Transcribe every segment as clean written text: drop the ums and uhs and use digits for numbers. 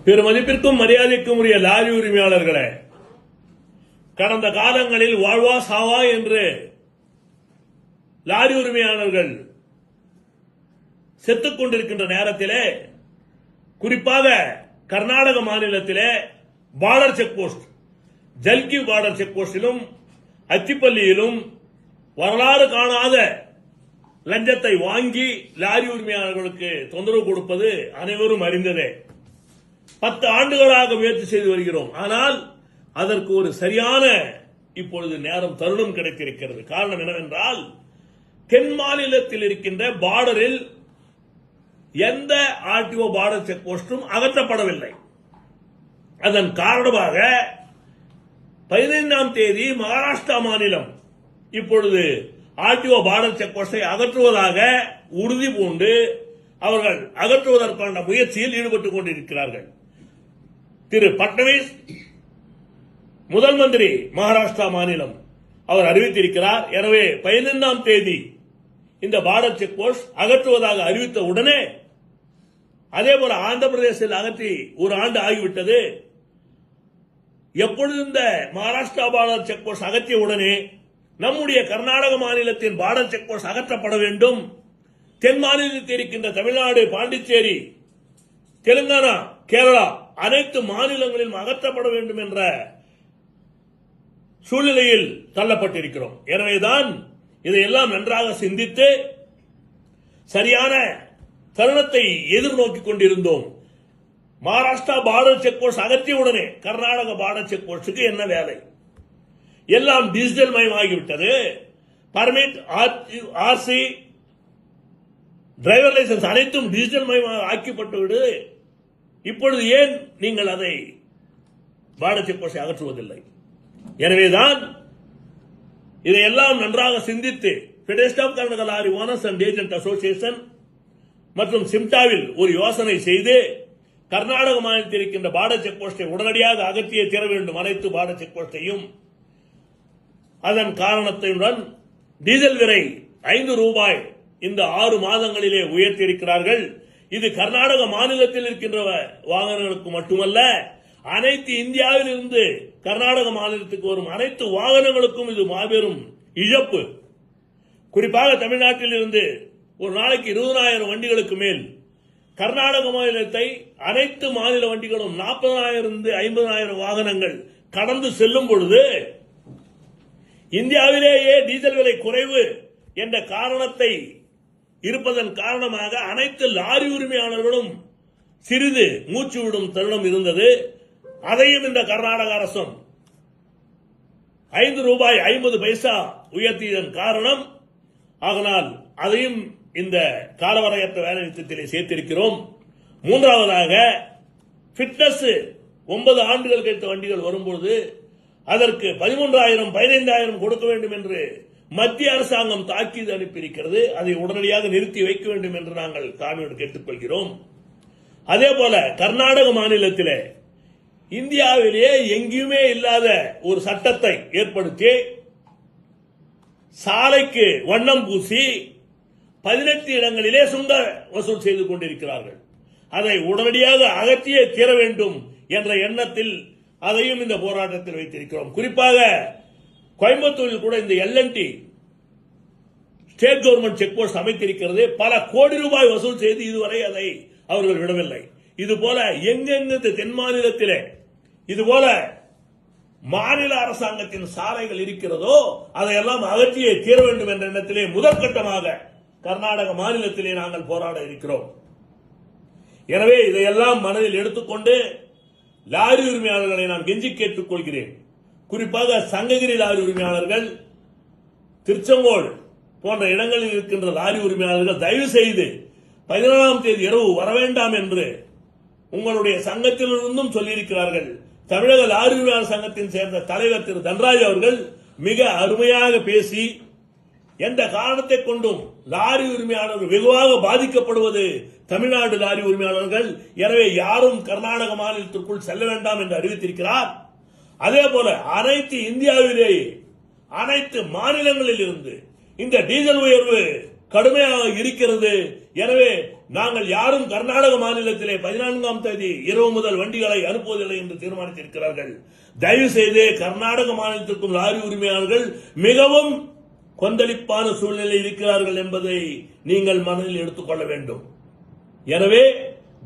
பெருமதிப்பிற்கும் மரியாதைக்கும் உரிய லாரி உரிமையாளர்களே, கடந்த காலங்களில் வாழ்வா சாவா என்று லாரி உரிமையாளர்கள் செத்துக் கொண்டிருக்கின்ற நேரத்திலே, குறிப்பாக கர்நாடக மாநிலத்திலே border check post, Jalki border check போஸ்டிலும் அத்திப்பள்ளியிலும் வரலாறு காணாத லஞ்சத்தை வாங்கி லாரி உரிமையாளர்களுக்கு தொந்தரவு கொடுப்பது அனைவரும் அறிந்ததே. 10 ஆண்டுகளாக முயற்சி செய்து வருகிறோம். ஆனால் அதற்கு ஒரு சரியான இப்பொழுது நேரம் தருணம் கிடைத்திருக்கிறது. காரணம் என்னவென்றால், தென் மாநிலத்தில் இருக்கின்ற பார்டரில் எந்த ஆர்டிஓ பார்டர் செக் போஸ்டும் அகற்றப்படவில்லை. அதன் காரணமாக 15ஆம் தேதி மகாராஷ்டிரா மாநிலம் இப்பொழுது ஆர்டிஓ பார்டர் செக் போஸ்டை அகற்றுவதாக உறுதி பூண்டு அவர்கள் அகற்றுவதற்கான முயற்சியில் ஈடுபட்டுக் கொண்டிருக்கிறார்கள். திரு பட்னவிஸ் முதல் மந்திரி மகாராஷ்டிரா மாநிலம் அவர் அறிவித்திருக்கிறார். எனவே 15ஆம் தேதி இந்த பார்டர் செக் போஸ்ட் அகற்றுவதாக அறிவித்த உடனே, அதேபோல ஆந்திர பிரதேசத்தில் அகற்றி ஒரு ஆண்டு ஆகிவிட்டது. எப்பொழுது இந்த மகாராஷ்டிரா பார்டர் செக் போஸ்ட் அகற்றிய உடனே நம்முடைய கர்நாடக மாநிலத்தின் பார்டர் செக் போஸ்ட் அகற்றப்பட வேண்டும். தென் மாநிலத்தில் இருக்கின்ற தமிழ்நாடு, பாண்டிச்சேரி, தெலுங்கானா, கேரளா அனைத்து மாநிலங்களிலும் அகற்றப்பட வேண்டும் என்ற சூழ்நிலையில் தள்ளப்பட்டிருக்கிறோம். எனவேதான் இதையெல்லாம் நன்றாக சிந்தித்து சரியான தருணத்தை எதிர்நோக்கிக் கொண்டிருந்தோம். மகாராஷ்டிரா பார்டர் செக் போஸ்ட் அகற்றிய உடனே கர்நாடக பார்டர் செக் போஸ்டுக்கு என்ன வேலை? எல்லாம் டிஜிட்டல் மயமாகிவிட்டது. பர்மிட், ஆர்சி, டிரைவர் லைசன்ஸ் அனைத்தும் டிஜிட்டல் மயமாக ஆக்கப்பட்டுவிடு. இப்பொழுது ஏன் நீங்கள் அதை பார்டர் செக் போஸ்டை அகற்றுவதில்லை? எனவேதான் இதையெல்லாம் நன்றாக சிந்தித்து federation of Karnataka lorry owners and agent association மற்றும் சிம்டாவில் ஒரு யோசனை செய்து கர்நாடக மாநிலத்தில் இருக்கின்ற பார்டர் செக் போஸ்டை உடனடியாக அகற்றியே தீர வேண்டும், அனைத்து பார்டர் செக் போஸ்டையும். அதன் காரணத்துடன் டீசல் விலை ₹5 இந்த 6 மாதங்களிலே உயர்த்தியிருக்கிறார்கள். இது கர்நாடக மாநிலத்தில் இருக்கின்ற வாகனங்களுக்கு மட்டுமல்ல, அனைத்து இந்தியாவில் இருந்து கர்நாடக மாநிலத்துக்கு வரும் அனைத்து வாகனங்களுக்கும் இது மாபெரும் இழப்பு. குறிப்பாக தமிழ்நாட்டில் இருந்து ஒரு நாளைக்கு 20,000 வண்டிகளுக்கு மேல் கர்நாடக மாநிலத்தை அனைத்து மாநில வண்டிகளும் 40,000 50,000 வாகனங்கள் கடந்து செல்லும் பொழுது, இந்தியாவிலேயே டீசல் விலை குறைவு என்ற காரணத்தை இருப்பதன் காரணமாக அனைத்து லாரி உரிமையாளர்களும் சிறிது மூச்சு விடும் தருணம் இருந்தது. அதையும் இந்த கர்நாடக அரசும் ₹5.50 உயர்த்தியதன் காரணம். ஆகனால் அதையும் இந்த காலவரையற்ற வேலை நிறுத்தத்திலே சேர்த்திருக்கிறோம். மூன்றாவதாக, ஃபிட்னஸ் 9 ஆண்டுகள் கழித்த வண்டிகள் வரும்போது அதற்கு 13,000 15,000 கொடுக்க வேண்டும் என்று மத்திய அரசாங்கம் தாக்கீது அனுப்பியிருக்கிறது. அதை உடனடியாக நிறுத்தி வைக்க வேண்டும் என்று நாங்கள் தாழ்மையோடு கேட்டுக்கொள்கிறோம். அதேபோல கர்நாடக மாநிலத்திலே இந்தியாவிலேயே எங்கேயுமே இல்லாத ஒரு சட்டத்தை ஏற்படுத்தி சாலைக்கு வண்ணம் பூசி 18 இடங்களிலே சுங்க வசூல் செய்து கொண்டிருக்கிறார்கள். அதை உடனடியாக அகற்றியே தீர வேண்டும் என்ற எண்ணத்தில் அதையும் இந்த போராட்டத்தில் வைத்திருக்கிறோம். குறிப்பாக கோயம்புத்தூரில் கூட இந்த LNT state government check post அமைத்திருக்கிறது. பல கோடி ரூபாய் வசூல் செய்து இதுவரை அதை அவர்கள் விடவில்லை. இதுபோல எங்கெங்கு தென் மாநிலத்திலே இதுபோல மாநில அரசாங்கத்தின் சாலைகள் இருக்கிறதோ அதையெல்லாம் அகற்றியே தீர வேண்டும் என்ற எண்ணத்திலே முதற்கட்டமாக கர்நாடக மாநிலத்திலே நாங்கள் போராட இருக்கிறோம். எனவே இதையெல்லாம் மனதில் எடுத்துக்கொண்டு லாரி உரிமையாளர்களை நான் கெஞ்சி கேட்டுக் கொள்கிறேன். குறிப்பாக சங்ககிரி லாரி உரிமையாளர்கள், திருச்செங்கோடு போன்ற இடங்களில் இருக்கின்ற லாரி உரிமையாளர்கள் தயவு செய்து 14ஆம் தேதி இரவு வர வேண்டாம் என்று உங்களுடைய சங்கத்திலிருந்தும் சொல்லியிருக்கிறார்கள். தமிழக லாரி உரிமையாளர் சங்கத்தின் சேர்ந்த தலைவர் திரு தன்ராஜ் அவர்கள் மிக அருமையாக பேசி, எந்த காரணத்தை கொண்டும் லாரி உரிமையாளர்கள் வெகுவாக பாதிக்கப்படுவது தமிழ்நாடு லாரி உரிமையாளர்கள், எனவே யாரும் கர்நாடக மாநிலத்திற்குள் செல்ல வேண்டாம் என்று அறிவித்திருக்கிறார். அதேபோல அனைத்து இந்தியாவிலேயே அனைத்து மாநிலங்களில் இருந்து இந்த டீசல் உயர்வு கடுமையாக இருக்கிறது. எனவே நாங்கள் யாரும் கர்நாடக மாநிலத்திலே 14ஆம் தேதி இரவு முதல் வண்டிகளை அனுப்புவதில்லை என்று தீர்மானித்திருக்கிறார்கள். தயவு செய்து கர்நாடக மாநிலத்திற்கும் லாரி உரிமையாளர்கள் மிகவும் கொந்தளிப்பான சூழ்நிலை இருக்கிறார்கள் என்பதை நீங்கள் மனதில் எடுத்துக்கொள்ள வேண்டும். எனவே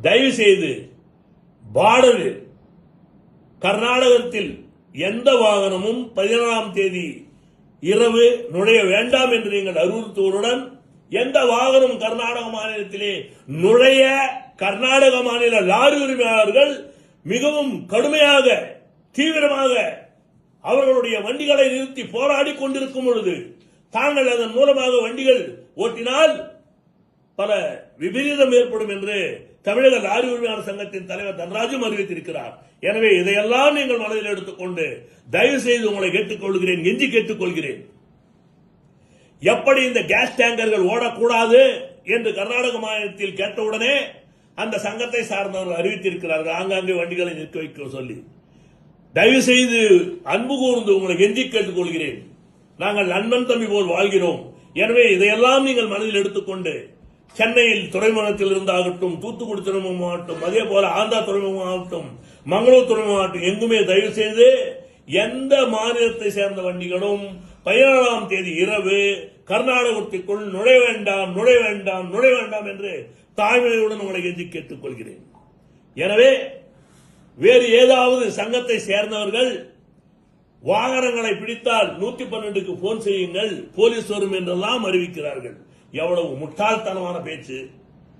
தயவு செய்து பார்டரில் கர்நாடகத்தில் எந்த வாகனமும் 17ஆம் தேதி இரவு நுழைய வேண்டாம் என்று நீங்கள் அறிவுறுத்துவதுடன் எந்த வாகனம் கர்நாடக மாநிலத்திலே நுழைய கர்நாடக மாநில லாரி உரிமையாளர்கள் மிகவும் கடுமையாக தீவிரமாக அவர்களுடைய வண்டிகளை நிறுத்தி போராடி கொண்டிருக்கும் பொழுது தாங்கள் அதன் மூலமாக வண்டிகள் ஓட்டினால் பல விபரீதம் ஏற்படும் என்று தமிழக லாரி உரிமையாளர் சங்கத்தின் தலைவர் தன்ராஜும் அறிவித்திருக்கிறார். எனவே இதையெல்லாம் நீங்கள் மனதில் எடுத்துக்கொண்டு தயவு செய்து உங்களை கேட்டுக்கொள்கிறேன், எஞ்சி கேட்டுக்கொள்கிறேன். எப்படி இந்த கேஸ் டேங்கர்கள் ஓடக்கூடாது என்று கர்நாடக மாநிலத்தில் கேட்டவுடனே அந்த சங்கத்தை சார்ந்தவர்கள் அறிவித்திருக்கிறார்கள் ஆங்காங்கே வண்டிகளை நிற்க வைக்க சொல்லி. தயவு செய்து அன்பு கூர்ந்து உங்களை எஞ்சி கேட்டுக்கொள்கிறேன். நாங்கள் நண்பன் தம்பி போல் வாழ்கிறோம். எனவே இதையெல்லாம் நீங்கள் மனதில் எடுத்துக்கொண்டு சென்னையில் துறைமுகத்தில் இருந்தாகட்டும், தூத்துக்குடி துறைமுகம் ஆகட்டும், அதே போல ஆந்திரா துறைமுகம் ஆகட்டும், மங்களூர் துறைமுகம் ஆகட்டும், எங்குமே தயவு செய்து எந்த மாநிலத்தை சேர்ந்த வண்டிகளும் 17ஆம் தேதி இரவு கர்நாடகத்திற்குள் நுழைய வேண்டாம், நுழைய வேண்டாம், நுழைய வேண்டாம் என்று தாழ்மையுடன் உங்களை எஞ்சி கேட்டுக் கொள்கிறேன். எனவே வேறு ஏதாவது சங்கத்தை சேர்ந்தவர்கள் வாகனங்களை பிடித்தால் 112க்கு போன் செய்யுங்கள், போலீஸ் வரும் என்றெல்லாம் அறிவிக்கிறார்கள். எவ்வளவு முட்டாள்தனமான பேச்சு.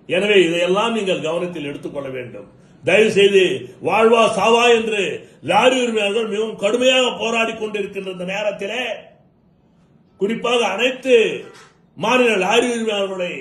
எனவே இதையெல்லாம் நீங்கள் கவனத்தில் எடுத்துக்கொள்ள வேண்டும். தயவு செய்து வாழ்வா சாவா என்று லாரி உரிமையாளர்கள் மிகவும் கடுமையாக போராடி கொண்டிருக்கின்ற இந்த நேரத்தில் குறிப்பாக அனைத்து மாநில லாரி உரிமையாளர்களுடைய